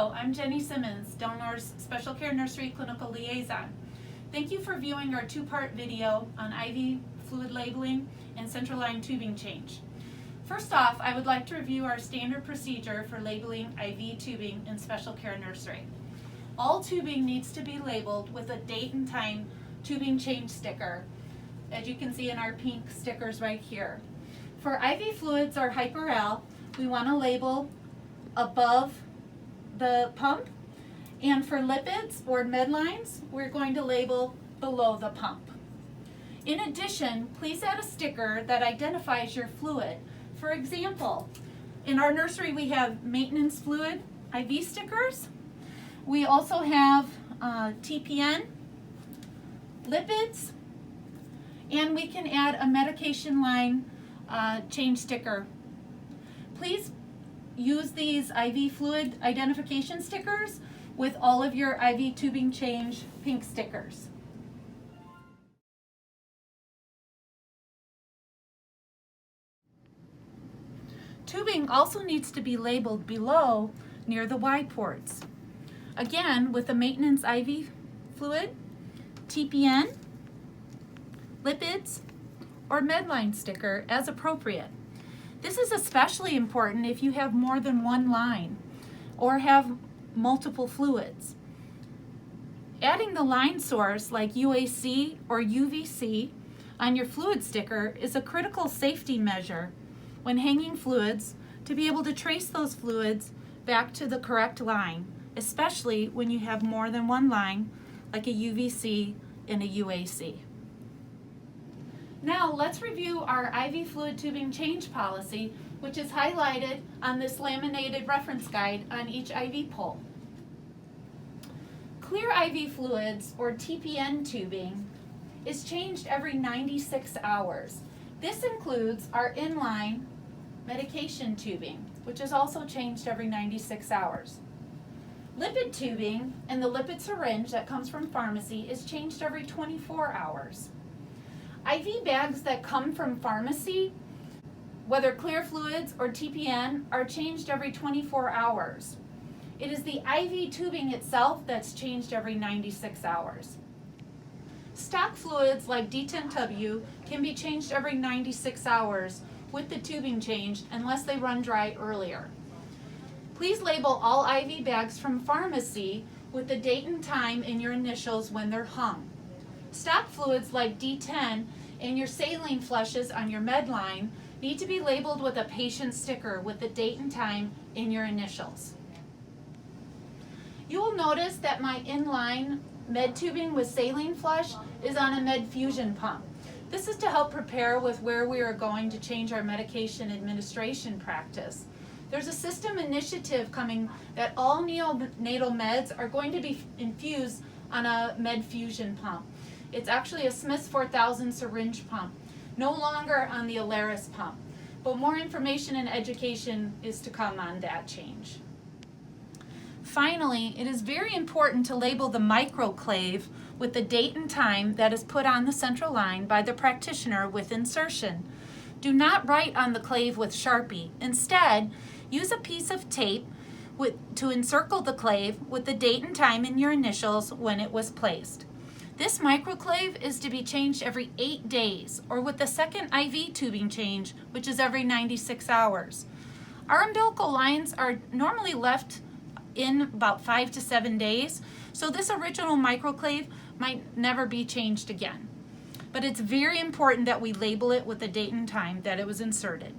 Hello, I'm Jenny Simmons, Del Nor's Special Care Nursery Clinical Liaison. Thank you for viewing our two-part video on IV fluid labeling and central line tubing change. First off, I would like to review our standard procedure for labeling IV tubing in Special Care Nursery. All tubing needs to be labeled with a date and time tubing change sticker, as you can see in our pink stickers right here. For IV fluids or Hyper-L, we want to label above the pump, and for lipids or med lines, we're going to label below the pump. In addition, please add a sticker that identifies your fluid. For example, in our nursery we have maintenance fluid IV stickers. We also have TPN, lipids, and we can add a medication line change sticker. Please use these IV fluid identification stickers with all of your IV tubing change pink stickers. Tubing also needs to be labeled below near the Y ports. Again, with the maintenance IV fluid, TPN, lipids, or Medline sticker as appropriate. This is especially important if you have more than one line or have multiple fluids. Adding the line source like UAC or UVC on your fluid sticker is a critical safety measure when hanging fluids to be able to trace those fluids back to the correct line, especially when you have more than one line like a UVC and a UAC. Now let's review our IV fluid tubing change policy, which is highlighted on this laminated reference guide on each IV pole. Clear IV fluids, or TPN tubing, is changed every 96 hours. This includes our inline medication tubing, which is also changed every 96 hours. Lipid tubing and the lipid syringe that comes from pharmacy is changed every 24 hours. IV bags that come from pharmacy, whether clear fluids or TPN, are changed every 24 hours. It is the IV tubing itself that's changed every 96 hours. Stock fluids like D10W can be changed every 96 hours with the tubing changed unless they run dry earlier. Please label all IV bags from pharmacy with the date and time in your initials when they're hung. Stock fluids like D10 and your saline flushes on your med line need to be labeled with a patient sticker with the date and time in your initials. You will notice that my inline med tubing with saline flush is on a med fusion pump. This is to help prepare with where we are going to change our medication administration practice. There's a system initiative coming that all neonatal meds are going to be infused on a med fusion pump. It's actually a Smith's 4000 syringe pump, no longer on the Alaris pump. But more information and education is to come on that change. Finally, it is very important to label the microclave with the date and time that is put on the central line by the practitioner with insertion. Do not write on the clave with Sharpie. Instead, use a piece of tape to encircle the clave with the date and time in your initials when it was placed. This microclave is to be changed every 8 days, or with the second IV tubing change, which is every 96 hours. Our umbilical lines are normally left in about 5 to 7 days, so this original microclave might never be changed again. But it's very important that we label it with the date and time that it was inserted.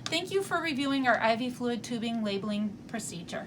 Thank you for reviewing our IV fluid tubing labeling procedure.